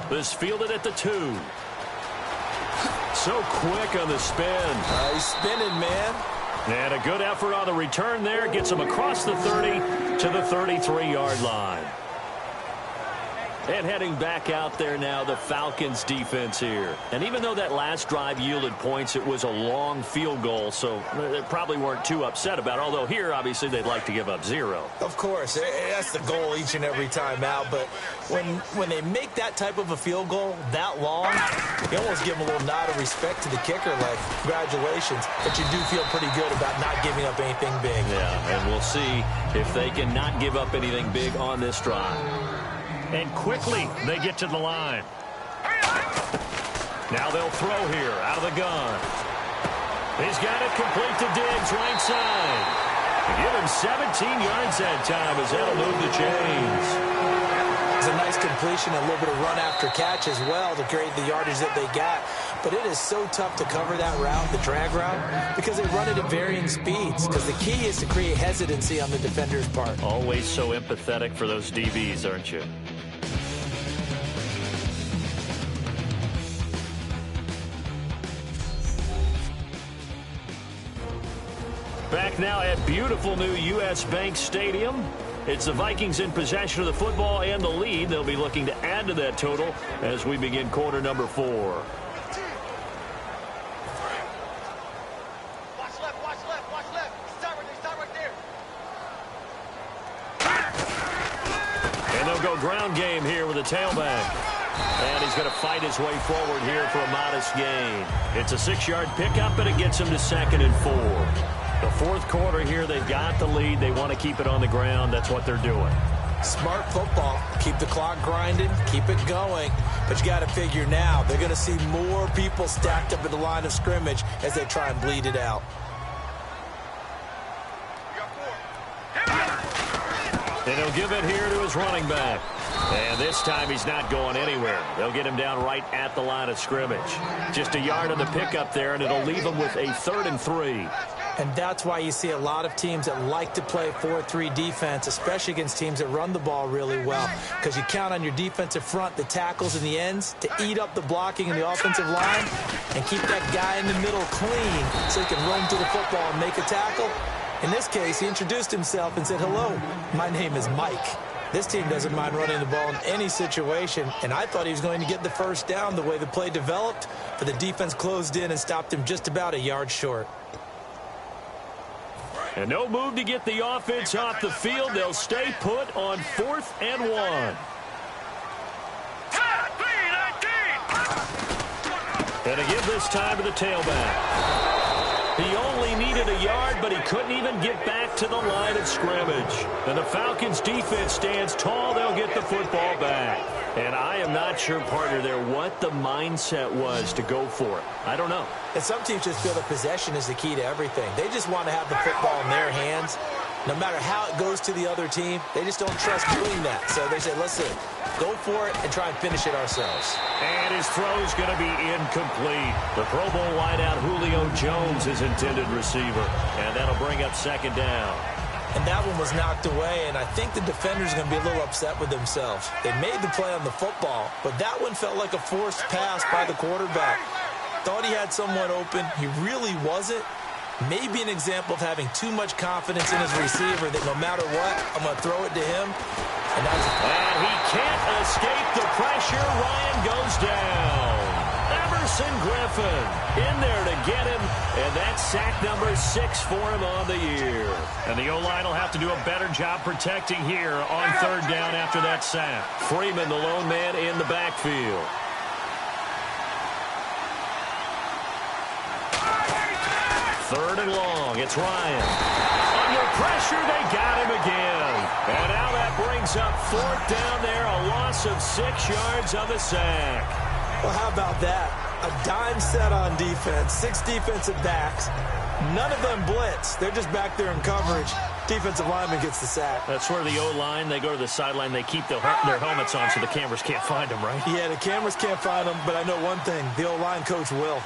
Speaker 2: This fielded at the 2. So quick on the spin.
Speaker 3: He's spinning, man.
Speaker 2: And a good effort on the return there. Gets them across the 30 to the 33-yard line. And heading back out there now, the Falcons defense here. And even though that last drive yielded points, it was a long field goal, so they probably weren't too upset about it. Although here, obviously, they'd like to give up 0.
Speaker 3: Of course, that's the goal each and every time out. But when they make that type of a field goal that long, you almost give them a little nod of respect to the kicker, like, congratulations. But you do feel pretty good about not giving up anything big.
Speaker 2: Yeah, and we'll see if they can not give up anything big on this drive. And quickly, they get to the line. Now they'll throw here out of the gun. He's got it complete to Diggs, right side. Give him 17 yards that time as that'll move the chains.
Speaker 3: It's a nice completion, a little bit of run after catch as well to create the yardage that they got. But it is so tough to cover that route, the drag route, because they run it at varying speeds. Because the key is to create hesitancy on the defender's part.
Speaker 2: Always so empathetic for those DBs, aren't you? Back now at beautiful new U.S. Bank Stadium. It's the Vikings in possession of the football and the lead. They'll be looking to add to that total as we begin quarter number 4.
Speaker 4: Watch left, watch left, watch left. Start right there.
Speaker 2: And they'll go ground game here with a tailback. And he's going to fight his way forward here for a modest gain. It's a 6-yard pickup, and it gets him to 2nd and 4. The fourth quarter here, they've got the lead. They want to keep it on the ground. That's what they're doing.
Speaker 3: Smart football. Keep the clock grinding. Keep it going. But you got to figure now, they're going to see more people stacked up at the line of scrimmage as they try and bleed it out.
Speaker 2: And he'll give it here to his running back. And this time he's not going anywhere. They'll get him down right at the line of scrimmage. Just a yard on the pickup there, and it'll leave him with a 3rd and 3.
Speaker 3: And that's why you see a lot of teams that like to play 4-3 defense, especially against teams that run the ball really well. Because you count on your defensive front, the tackles and the ends, to eat up the blocking in the offensive line and keep that guy in the middle clean so he can run to the football and make a tackle. In this case, he introduced himself and said, "Hello, my name is Mike." This team doesn't mind running the ball in any situation, and I thought he was going to get the first down the way the play developed, but the defense closed in and stopped him just about a yard short.
Speaker 2: And no move to get the offense off the field. They'll stay put on 4th and 1. And a give this time to the tailback. He only needed a yard, but he couldn't even get back to the line of scrimmage. And the Falcons defense stands tall. They'll get the football back. And I am not sure, partner, there what the mindset was to go for it. I don't know.
Speaker 3: And some teams just feel that possession is the key to everything. They just want to have the football in their hands. No matter how it goes to the other team, they just don't trust doing that. So they say, listen, go for it and try and finish it ourselves.
Speaker 2: And his throw's going to be incomplete. The Pro Bowl wideout Julio Jones is intended receiver. And that'll bring up 2nd down.
Speaker 3: And that one was knocked away, and I think the defender's going to be a little upset with themselves. They made the play on the football, but that one felt like a forced pass by the quarterback. Thought he had someone open. He really wasn't. Maybe an example of having too much confidence in his receiver that no matter what, I'm going to throw it to him. And
Speaker 2: he can't escape the pressure. Ryan goes down. Everson Griffin in there to get him, and that's sack number 6 for him on the year. And the O-line will have to do a better job protecting here on 3rd down after that sack. Freeman, the lone man in the backfield. Third and long, it's Ryan. Under pressure, they got him again. And now that brings up 4th down there, a loss of 6 yards on the sack.
Speaker 3: Well, how about that? A dime set on defense, 6 defensive backs. None of them blitz. They're just back there in coverage. Defensive lineman gets the sack.
Speaker 2: That's where the O-line, they go to the sideline, they keep their helmets on so the cameras can't find them, right?
Speaker 3: Yeah, the cameras can't find them, but I know one thing. The O-line coach will.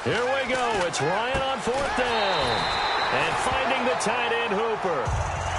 Speaker 2: Here we go. It's Ryan on 4th down. And finding the tight end Hooper.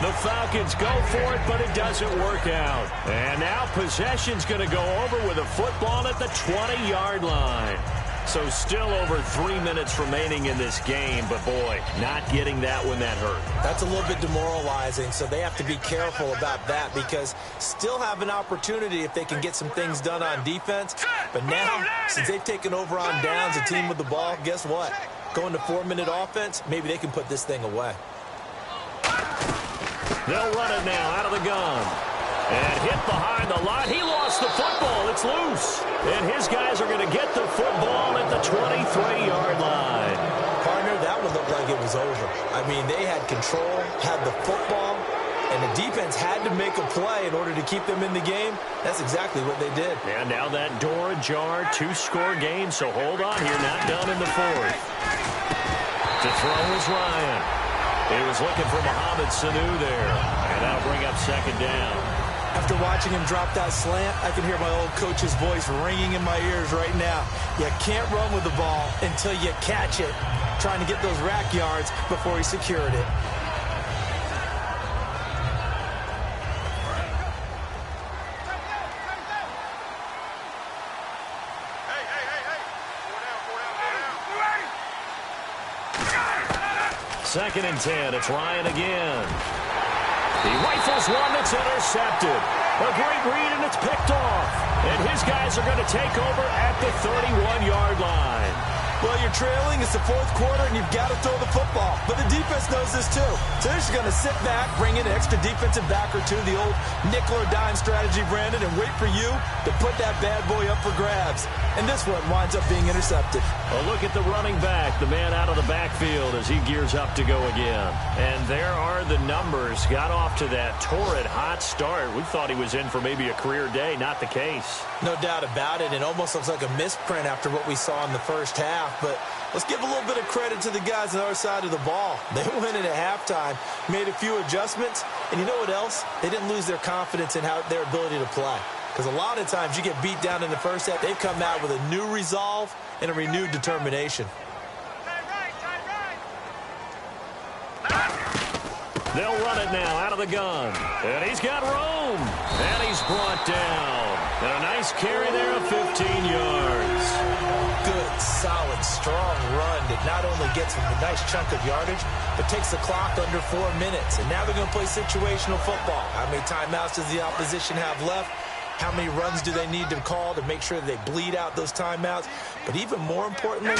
Speaker 2: The Falcons go for it, but it doesn't work out. And now possession's going to go over with a football at the 20-yard line. So still over 3 minutes remaining in this game, but boy, not getting that when that hurt.
Speaker 3: That's a little bit demoralizing, so they have to be careful about that because still have an opportunity if they can get some things done on defense. But now, since they've taken over on downs, a team with the ball, guess what? Going to 4-minute offense, maybe they can put this thing away.
Speaker 2: They'll run it now out of the gun. And hit behind the line. He lost the football. It's loose. And his guys are going to get the football at the 23-yard line.
Speaker 3: Partner, that one looked like it was over. I mean, they had control, had the football, and the defense had to make a play in order to keep them in the game. That's exactly what they did.
Speaker 2: And now that door ajar, 2-score game, so hold on here, not done in the fourth. To throw is Ryan. He was looking for Mohamed Sanu there, and that'll bring up second down.
Speaker 3: After watching him drop that slant, I can hear my old coach's voice ringing in my ears right now. You can't run with the ball until you catch it, trying to get those rack yards before he secured it.
Speaker 2: Second and 10. It's Ryan again. He rifles one that's intercepted. A great read, and it's picked off. And his guys are going to take over at the 31-yard line.
Speaker 3: Well, you're trailing. It's the fourth quarter, and you've got to throw the football. But the defense knows this, too. So they're just going to sit back, bring in an extra defensive back or two, the old nickel or dime strategy, Brandon, and wait for you to put that bad boy up for grabs. And this one winds up being intercepted.
Speaker 2: A look at the running back, the man out of the backfield as he gears up to go again. And there are the numbers. Got off to that torrid hot start. We thought he was in for maybe a career day. Not the case.
Speaker 3: No doubt about it. It almost looks like a misprint after what we saw in the first half. But let's give a little bit of credit to the guys on the other side of the ball. They went in at halftime, made a few adjustments, and you know what else? They didn't lose their confidence in their ability to play. Because a lot of times you get beat down in the first half, they've come out with a new resolve and a renewed determination.
Speaker 2: They'll run it now out of the gun. And he's got room. And he's brought down. And a nice carry there of 15 yards.
Speaker 3: Good, solid, strong run that not only gets them a nice chunk of yardage, but takes the clock under 4 minutes. And now they're going to play situational football. How many timeouts does the opposition have left? How many runs do they need to call to make sure that they bleed out those timeouts? But even more importantly,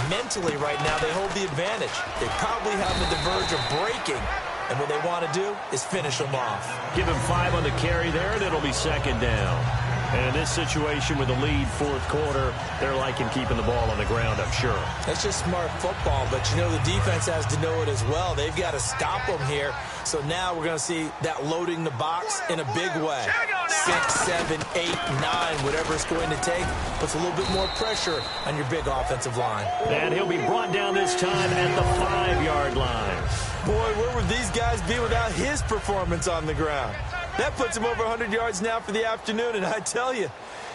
Speaker 3: mentally right now, they hold the advantage. They probably have on the verge of breaking. And what they want to do is finish them off.
Speaker 2: Give him 5 on the carry there, and it'll be second down. And in this situation with a lead fourth quarter, they're liking keeping the ball on the ground, I'm sure.
Speaker 3: That's just smart football, but you know the defense has to know it as well. They've got to stop them here. So now we're going to see that loading the box in a big way. 6, 7, 8, 9, whatever it's going to take, puts a little bit more pressure on your big offensive line.
Speaker 2: And he'll be brought down this time at the 5-yard line.
Speaker 3: Boy, where would these guys be without his performance on the ground? That puts him over 100 yards now for the afternoon, and I tell you,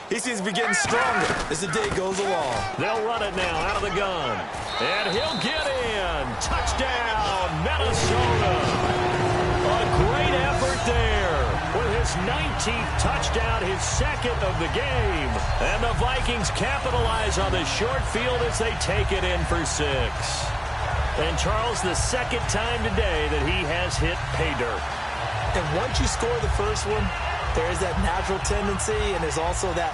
Speaker 3: he seems to be getting stronger as the day goes along.
Speaker 2: They'll run it now out of the gun. And he'll get in. Touchdown, Minnesota. A great effort there with his 19th touchdown, his second of the game. And the Vikings capitalize on the short field as they take it in for 6. And Charles, the second time today that he has hit pay dirt.
Speaker 3: And once you score the first one, there is that natural tendency, and there's also that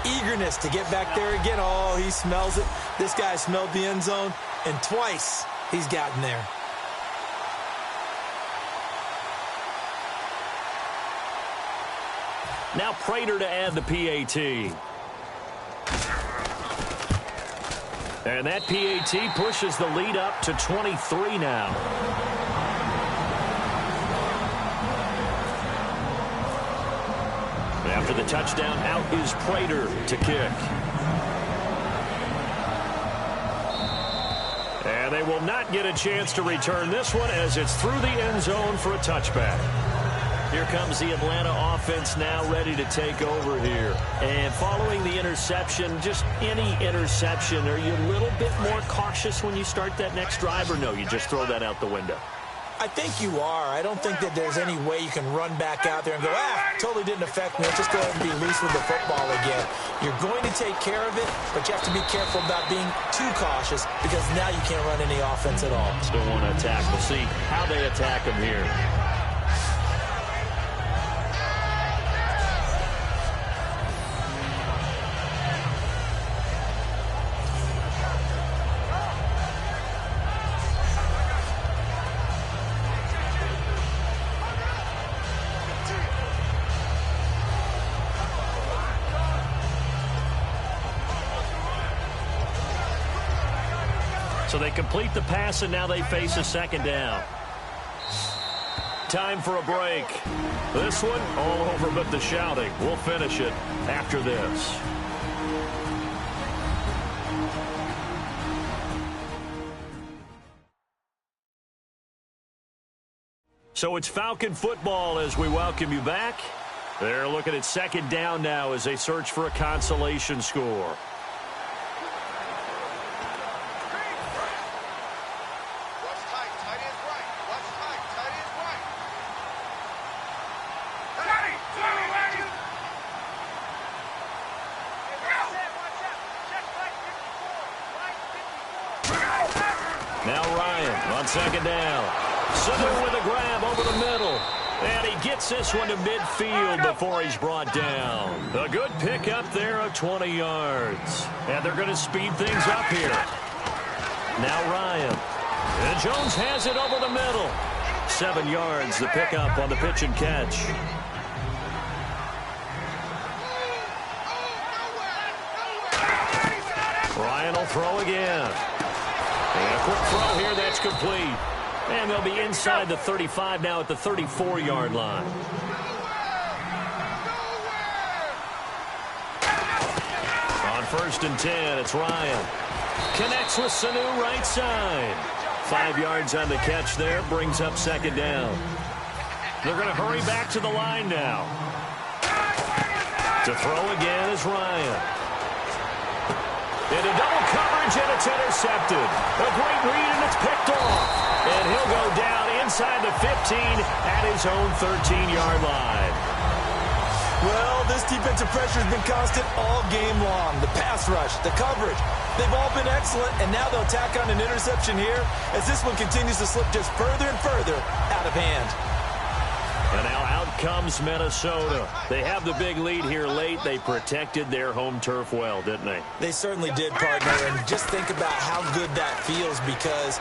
Speaker 3: eagerness to get back there again. Oh, he smells it. This guy smelled the end zone, and twice he's gotten there.
Speaker 2: Now Prater to add the PAT. And that PAT pushes the lead up to 23 now. After the touchdown, out is Prater to kick. And they will not get a chance to return this one as it's through the end zone for a touchback. Here comes the Atlanta offense now ready to take over here. And following the interception, just any interception, are you a little bit more cautious when you start that next drive, or no, you just throw that out the window?
Speaker 3: I think you are. I don't think that there's any way you can run back out there and go, totally didn't affect me. Let's just go ahead and be loose with the football again. You're going to take care of it, but you have to be careful about being too cautious because now you can't run any offense at all.
Speaker 2: Still want to attack. We'll see how they attack him here. So they complete the pass, and now they face a second down. Time for a break. This one, all over but the shouting. We'll finish it after this. So it's Falcon football as we welcome you back. They're looking at second down now as they search for a consolation score. Now Ryan on second down. Sanu with a grab over the middle. And he gets this one to midfield before he's brought down. A good pickup there of 20 yards. And they're going to speed things up here. Now Ryan. And Jones has it over the middle. 7 yards, the pickup on the pitch and catch. Ryan will throw again. And a quick throw here, that's complete. And they'll be inside the 35 now at the 34-yard line. On 1st and 10, it's Ryan. Connects with Sanu right side. 5 yards on the catch there, brings up second down. They're going to hurry back to the line now. To throw again is Ryan. Into double coverage, and it's intercepted. A great read, and it's picked off. And he'll go down inside the 15 at his own 13-yard line.
Speaker 3: Well, this defensive pressure has been constant all game long. The pass rush, the coverage, they've all been excellent, and now they'll tack on an interception here as this one continues to slip just further and further out of hand.
Speaker 2: And now out comes Minnesota. They have the big lead here late. They protected their home turf well, didn't they?
Speaker 3: They certainly did, partner, and just think about how good that feels because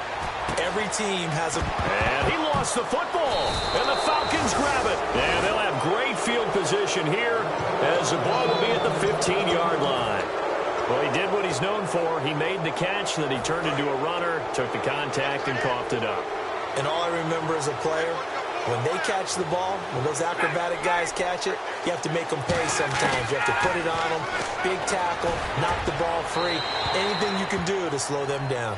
Speaker 3: every team has a...
Speaker 2: And he lost the football, and the Falcons grab it. And they'll have great field position here as the ball will be at the 15-yard line. Well, he did what he's known for. He made the catch, then he turned into a runner, took the contact, and coughed it up.
Speaker 3: And all I remember as a player, when they catch the ball, when those acrobatic guys catch it, you have to make them pay sometimes. You have to put it on them, big tackle, knock the ball free, anything you can do to slow them down.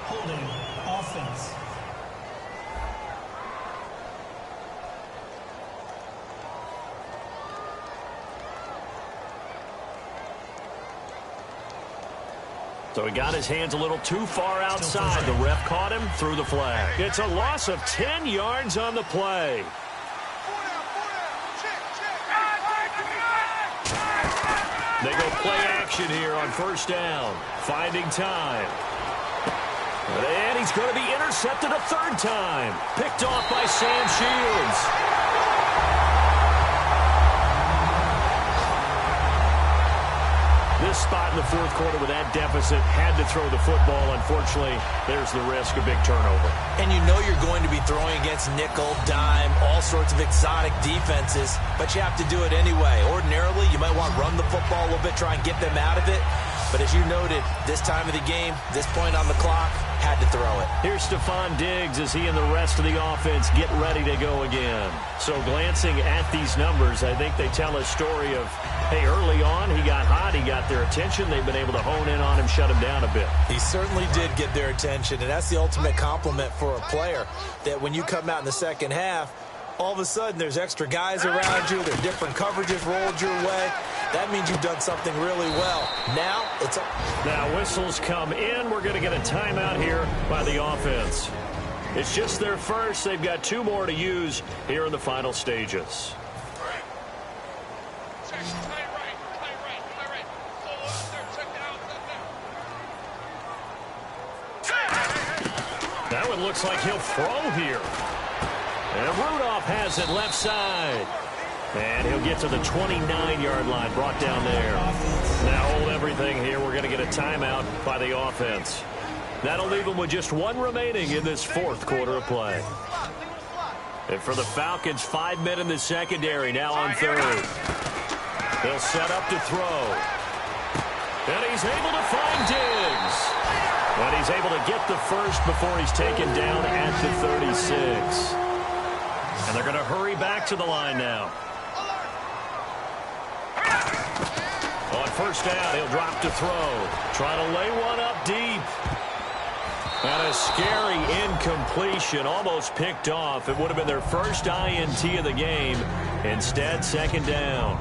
Speaker 6: Holding offense.
Speaker 2: So he got his hands a little too far outside. The ref caught him, threw the flag. It's a loss of 10 yards on the play. They go play action here on 1st down. Finding time. And he's going to be intercepted a 3rd time. Picked off by Sam Shields. This spot in the 4th quarter with that deficit, had to throw the football. Unfortunately, there's the risk of big turnover.
Speaker 3: And you know you're going to be throwing against nickel, dime, all sorts of exotic defenses, but you have to do it anyway. Ordinarily, you might want to run the football a little bit, try and get them out of it. But as you noted, this time of the game, this point on the clock, had to throw it.
Speaker 2: Here's Stephon Diggs as he and the rest of the offense get ready to go again. So glancing at these numbers, I think they tell a story of, hey, early on, he got hot, he got their attention. They've been able to hone in on him, shut him down a bit.
Speaker 3: He certainly did get their attention, and that's the ultimate compliment for a player, that when you come out in the second half, all of a sudden there's extra guys around you, there are different coverages rolled your way, That means you've done something really well.
Speaker 2: Now whistles come in. We're going to get a timeout here by the offense. It's just their first. They've got 2 more to use here in the final stages. That one looks like he'll throw here. And Rudolph has it left side. And he'll get to the 29-yard line, brought down there. Now hold everything here. We're going to get a timeout by the offense. That'll leave them with just 1 remaining in this 4th quarter of play. And for the Falcons, 5 men in the secondary, now on 3rd. They'll set up to throw. And he's able to find Diggs. And he's able to get the first before he's taken down at the 36. And they're going to hurry back to the line now. On first down, he'll drop to throw. Trying to lay one up deep. And a scary incompletion, almost picked off. It would have been their first INT of the game. Instead, 2nd down.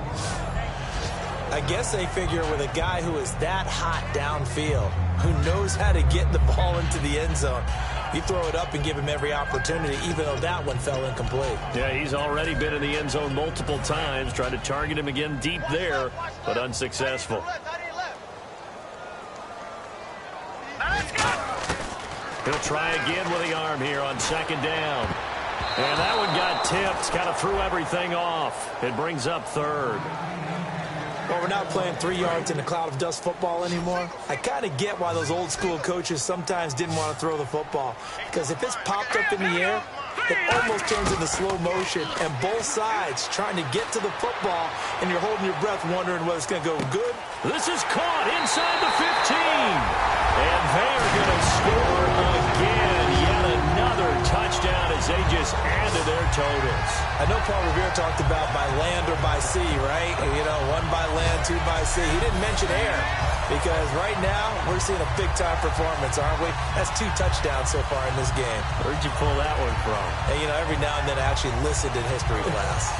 Speaker 3: I guess they figure with a guy who is that hot downfield, who knows how to get the ball into the end zone, you throw it up and give him every opportunity, even though that one fell incomplete.
Speaker 2: Yeah, he's already been in the end zone multiple times, tried to target him again deep there, but unsuccessful. He'll try again with the arm here on 2nd down. And that one got tipped, kind of threw everything off. It brings up 3rd.
Speaker 3: Well, we're not playing 3 yards in a cloud of dust football anymore. I kind of get why those old school coaches sometimes didn't want to throw the football. Because if it's popped up in the air, it almost turns into slow motion. And both sides trying to get to the football, and you're holding your breath wondering whether it's going to go good.
Speaker 2: This is caught inside the 15. And they're going to score again. Yet another touchdown as they just add to their totals.
Speaker 3: I know Paul Revere talked about by land or by sea, right? You know, 1 by land, 2 by sea. He didn't mention air because right now we're seeing a big-time performance, aren't we? That's 2 touchdowns so far in this game.
Speaker 2: Where'd you pull that one from?
Speaker 3: And, you know, every now and then I actually listened in history class.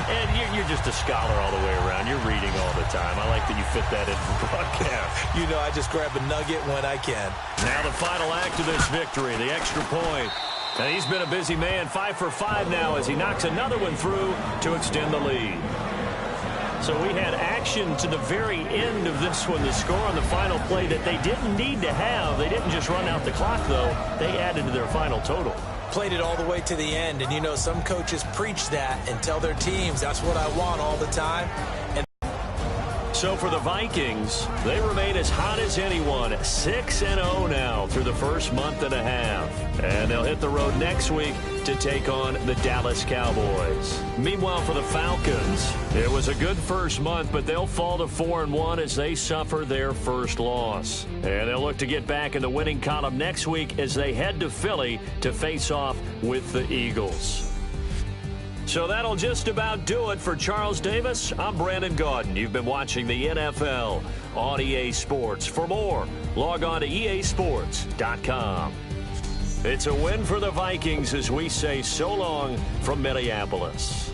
Speaker 2: And you're just a scholar all the way around. You're reading all the time. I like that you fit that in for broadcast.
Speaker 3: You know, I just grab a nugget when I can.
Speaker 2: Now the final act of this victory, the extra point. And he's been a busy man, 5 for 5 now as he knocks another one through to extend the lead. So we had action to the very end of this one, the score on the final play that they didn't need to have. They didn't just run out the clock, though. They added to their final total.
Speaker 3: Played it all the way to the end, and you know some coaches preach that and tell their teams that's what I want all the time.
Speaker 2: So for the Vikings, they remain as hot as anyone, 6-0 now through the first month and a half. And they'll hit the road next week to take on the Dallas Cowboys. Meanwhile, for the Falcons, it was a good first month, but they'll fall to 4-1 as they suffer their first loss. And they'll look to get back in the winning column next week as they head to Philly to face off with the Eagles. So that'll just about do it for Charles Davis. I'm Brandon Gaudin. You've been watching the NFL on EA Sports. For more, log on to easports.com. It's a win for the Vikings as we say so long from Minneapolis.